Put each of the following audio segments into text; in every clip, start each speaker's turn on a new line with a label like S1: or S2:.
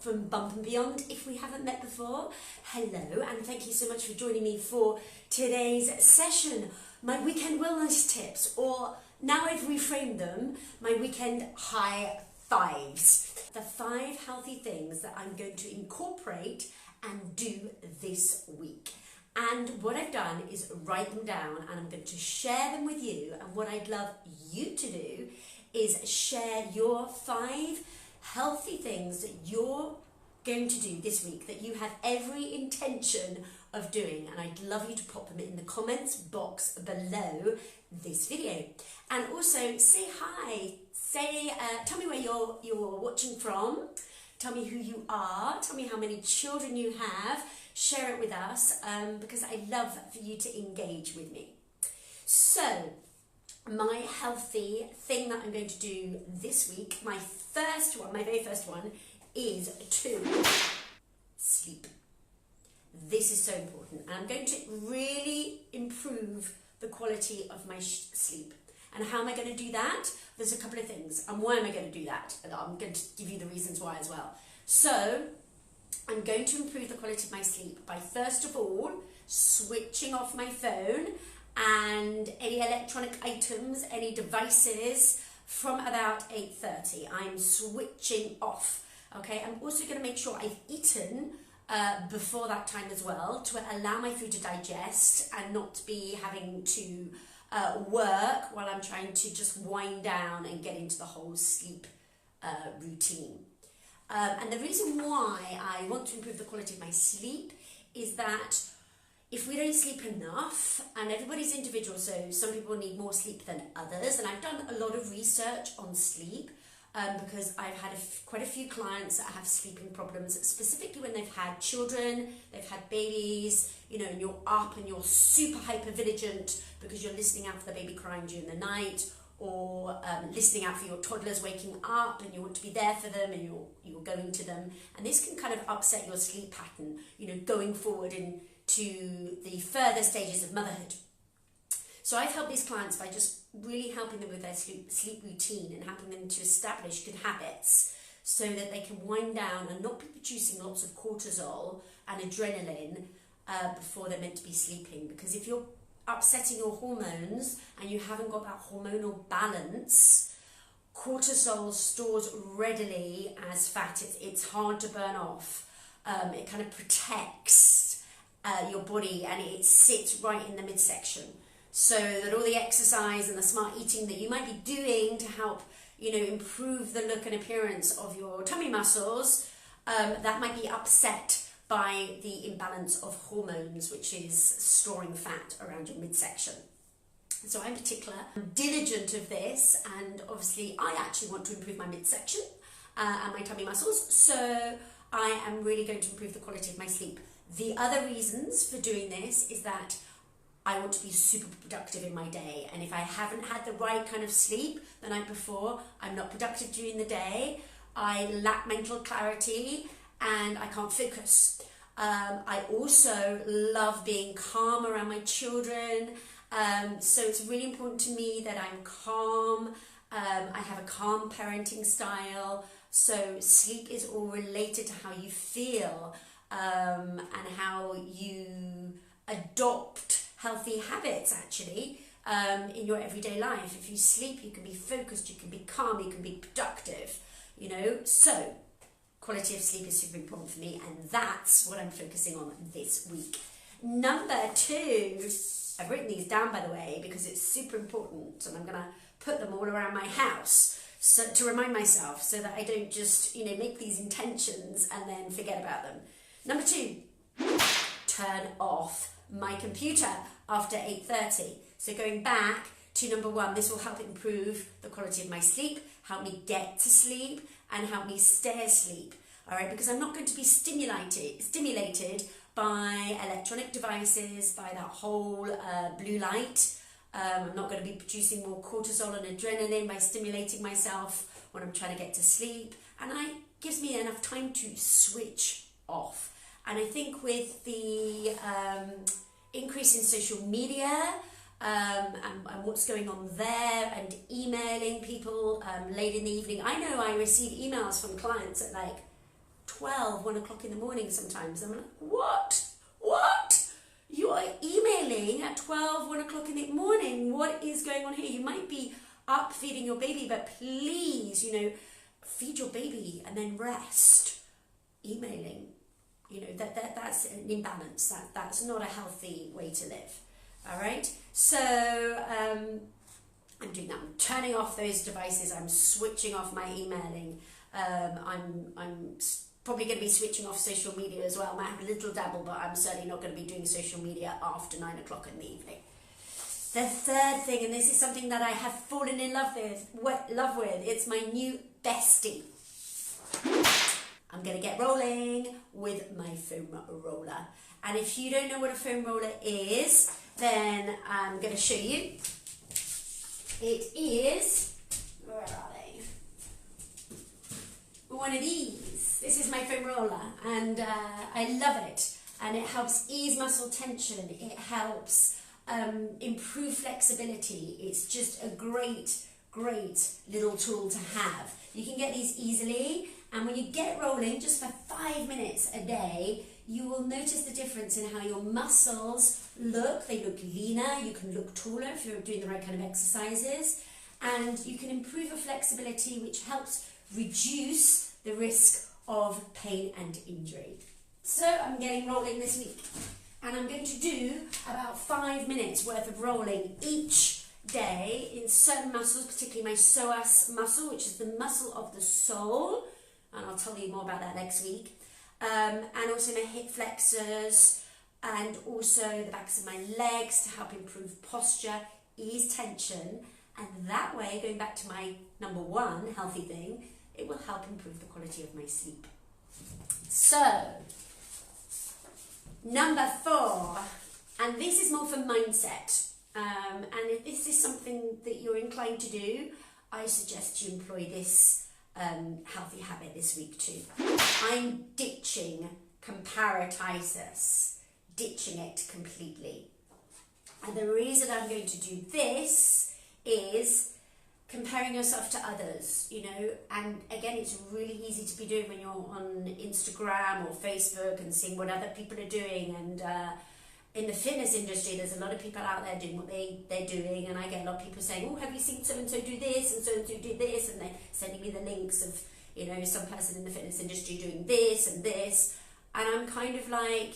S1: from Bump and Beyond if we haven't met before. Hello, and thank you so much for joining me for today's session. My weekend wellness tips, or now I've reframed them, my weekend high fives. The 5 healthy things that I'm going to incorporate and do this week. And what I've done is write them down, and I'm going to share them with you. And what I'd love you to do is share your 5 healthy things that you're going to do this week, that you have every intention of doing. And I'd love you to pop them in the comments box below this video. And also say hi, tell me where you're watching from, tell me who you are, tell me how many children you have, share it with us, because I love for you to engage with me. So, my healthy thing that I'm going to do this week, my very first one, is to sleep. This is so important, and I'm going to really improve the quality of my sleep. And how am I going to do that? There's a couple of things. And why am I going to do that? And I'm going to give you the reasons why as well. So, I'm going to improve the quality of my sleep by, first of all, switching off my phone and any electronic items, any devices from about 8:30. I'm switching off, okay? I'm also going to make sure I've eaten before that time as well, to allow my food to digest and not be having to work while I'm trying to just wind down and get into the whole sleep routine. And the reason why I want to improve the quality of my sleep is that if we don't sleep enough, and everybody's individual, so some people need more sleep than others, and I've done a lot of research on sleep because I've had quite a few clients that have sleeping problems, specifically when they've had children, they've had babies, you know, and you're up and you're super hyper vigilant because you're listening out for the baby crying during the night, or listening out for your toddlers waking up and you want to be there for them and you're going to them, and this can kind of upset your sleep pattern, you know, going forward into the further stages of motherhood. So I've helped these clients by just really helping them with their sleep routine and helping them to establish good habits so that they can wind down and not be producing lots of cortisol and adrenaline before they're meant to be sleeping. Because if you're upsetting your hormones and you haven't got that hormonal balance, cortisol stores readily as fat. It's hard to burn off. It kind of protects your body, and it sits right in the midsection, so that all the exercise and the smart eating that you might be doing to help, you know, improve the look and appearance of your tummy muscles, that might be upset by the imbalance of hormones, which is storing fat around your midsection. So I'm particular, I'm diligent of this, and obviously I actually want to improve my midsection and my tummy muscles, so I am really going to improve the quality of my sleep. The other reasons for doing this is that I want to be super productive in my day, and if I haven't had the right kind of sleep the night before, I'm not productive during the day, I lack mental clarity, and I can't focus. I also love being calm around my children, so it's really important to me that I'm calm. I have a calm parenting style, so sleep is all related to how you feel and how you adopt healthy habits actually in your everyday life. If you sleep, you can be focused, you can be calm, you can be productive, you know. So quality of sleep is super important for me, and that's what I'm focusing on this week. Number 2, I've written these down by the way because it's super important, and I'm gonna put them all around my house so to remind myself, so that I don't just, you know, make these intentions and then forget about them. Number 2, turn off my computer after 8:30. So going back to number 1, this will help improve the quality of my sleep, help me get to sleep, and help me stay asleep. All right, because I'm not going to be stimulated by electronic devices, by that whole blue light. I'm not going to be producing more cortisol and adrenaline by stimulating myself when I'm trying to get to sleep, and it gives me enough time to switch off. And I think with the increase in social media and what's going on there, and emailing people late in the evening. I know I receive emails from clients at like 1 o'clock in the morning sometimes. I'm like, what? You are emailing at 1 o'clock in the morning. What is going on here? You might be up feeding your baby, but please, feed your baby and then rest. Emailing, that's an imbalance. That's not a healthy way to live. All right. So I'm doing that. I'm turning off those devices. I'm switching off my emailing. I'm probably going to be switching off social media as well. I might have a little dabble, but I'm certainly not going to be doing social media after 9 o'clock in the evening. The third thing, and this is something that I have fallen in love with, it's my new bestie. I'm going to get rolling with my foam roller. And if you don't know what a foam roller is, then I'm going to show you. It is, where are they? One of these. This is my foam roller, and I love it. And it helps ease muscle tension. It helps improve flexibility. It's just a great little tool to have. You can get these easily, and when you get rolling just for 5 minutes a day, you will notice the difference in how your muscles look. They look leaner, you can look taller if you're doing the right kind of exercises, and you can improve your flexibility, which helps reduce the risk of pain and injury. So I'm getting rolling this week, and I'm going to do about 5 minutes worth of rolling each day in certain muscles, particularly my psoas muscle, which is the muscle of the soul, and I'll tell you more about that next week, and also my hip flexors, and also the backs of my legs to help improve posture, ease tension, and that way, going back to my number one healthy thing, it will help improve the quality of my sleep. So, number 4, and this is more for mindset, and if this is something that you're inclined to do, I suggest you employ this healthy habit this week too. I'm ditching comparatitis, ditching it completely. And the reason I'm going to do this is comparing yourself to others, and again, it's really easy to be doing when you're on Instagram or Facebook and seeing what other people are doing. And in the fitness industry, there's a lot of people out there doing what they're doing, and I get a lot of people saying, oh, have you seen so-and-so do this, and so-and-so do this, and they're sending me the links of, some person in the fitness industry doing this and this, and I'm kind of like,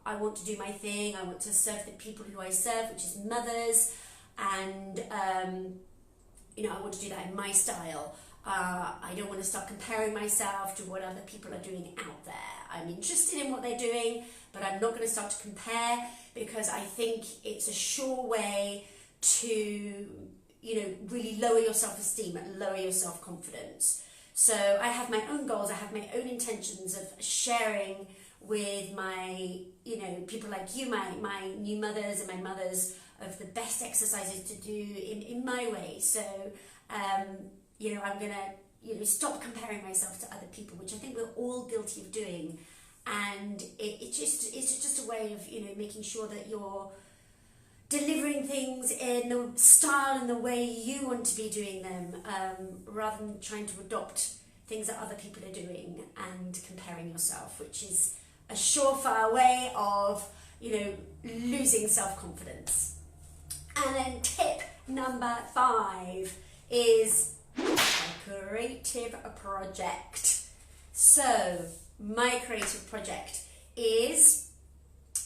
S1: I want to do my thing. I want to serve the people who I serve, which is mothers, and I want to do that in my style. I don't want to start comparing myself to what other people are doing out there. I'm interested in what they're doing, but I'm not going to start to compare, because I think it's a sure way to, really lower your self-esteem and lower your self-confidence. So I have my own goals, I have my own intentions of sharing with my, people like you, my new mothers and my mothers, of the best exercises to do in my way. So, I'm going to, stop comparing myself to other people, which I think we're all guilty of doing. And it's just a way of, making sure that you're delivering things in the style and the way you want to be doing them, rather than trying to adopt things that other people are doing and comparing yourself, which is a surefire way of, losing self-confidence. And then tip number 5 is a creative project. So my creative project is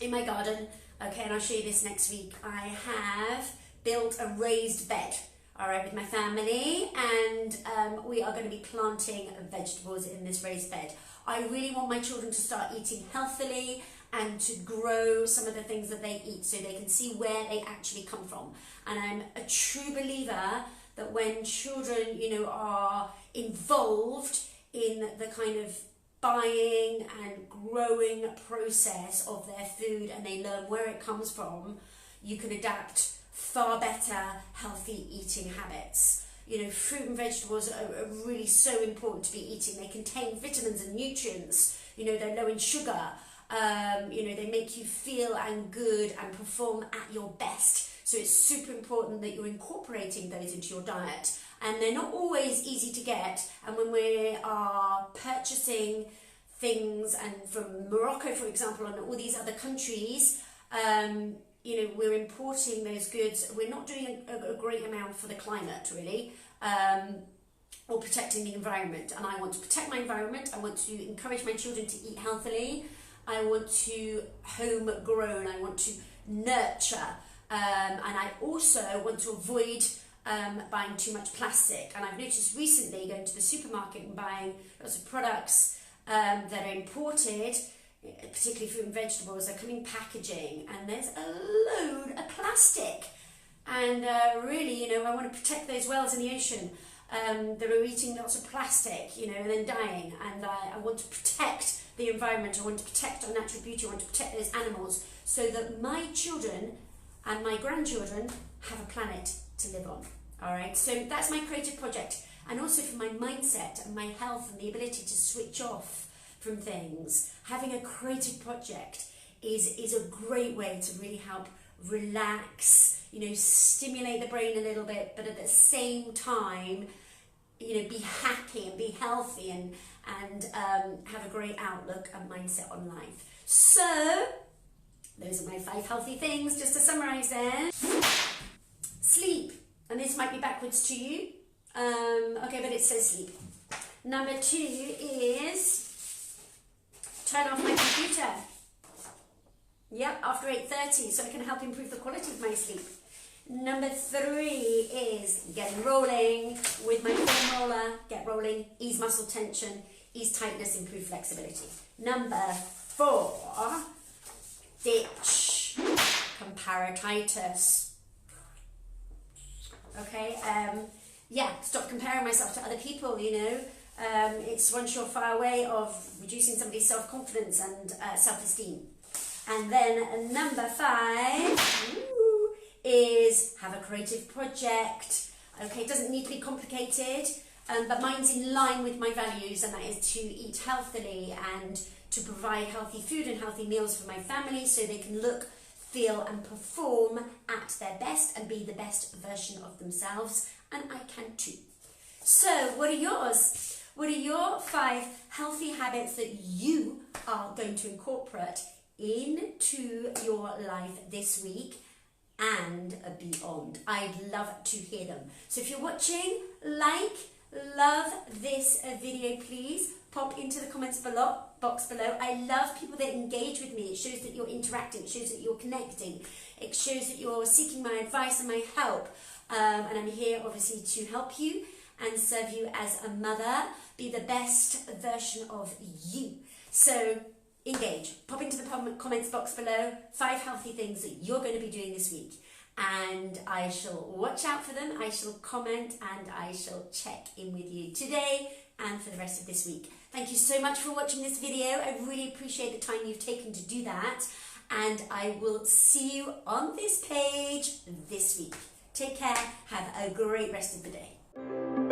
S1: in my garden. Okay, and I'll show you this next week. I have built a raised bed, all right, with my family, and we are going to be planting vegetables in this raised bed. I really want my children to start eating healthily and to grow some of the things that they eat, so they can see where they actually come from. And I'm a true believer that when children, are involved in the kind of buying and growing process of their food, and they learn where it comes from, you can adapt far better healthy eating habits. Fruit and vegetables are really so important to be eating. They contain vitamins and nutrients. They're low in sugar. They make you feel and good and perform at your best. So it's super important that you're incorporating those into your diet. And they're not always easy to get. And when we are purchasing things, and from Morocco, for example, and all these other countries, you know, we're importing those goods. We're not doing a great amount for the climate, really, or protecting the environment. And I want to protect my environment. I want to encourage my children to eat healthily. I want to homegrown. I want to nurture. And I also want to avoid buying too much plastic. And I've noticed recently going to the supermarket and buying lots of products that are imported, particularly fruit and vegetables, they're coming packaging, and there's a load of plastic. And really, you know, I want to protect those whales in the ocean that are eating lots of plastic, you know, and then dying. And I want to protect the environment. I want to protect our natural beauty. I want to protect those animals so that my children and my grandchildren have a planet to live on. All right, so that's my creative project, and also for my mindset and my health and the ability to switch off from things. Having a creative project is a great way to really help relax, you know, stimulate the brain a little bit, but at the same time, you know, be happy and be healthy and have a great outlook and mindset on life. So those are my 5 healthy things, just to summarize them. Sleep, and this might be backwards to you, okay, but it says sleep. Number 2 is turn off my computer. Yep, after 8:30, so I can help improve the quality of my sleep. Number 3 is get rolling with my foam roller. Get rolling, ease muscle tension, ease tightness, improve flexibility. Number 4, ditch comparatitis. Okay, yeah, stop comparing myself to other people, you know. It's one surefire way of reducing somebody's self-confidence and self-esteem. And then number 5 is have a creative project. Okay, it doesn't need to be complicated, but mine's in line with my values, and that is to eat healthily and to provide healthy food and healthy meals for my family so they can look, feel and perform at their best and be the best version of themselves, and I can too. So what are yours? What are your 5 healthy habits that you are going to incorporate into your life this week and beyond? I'd love to hear them. So if you're watching, love this video, please. Pop into the comments box below. I love people that engage with me. It shows that you're interacting. It shows that you're connecting. It shows that you're seeking my advice and my help. And I'm here, obviously, to help you and serve you as a mother. Be the best version of you. So engage. Pop into the comments box below 5 healthy things that you're going to be doing this week. And I shall watch out for them. I shall comment and I shall check in with you today and for the rest of this week. Thank you so much for watching this video. I really appreciate the time you've taken to do that. And I will see you on this page this week. Take care. Have a great rest of the day.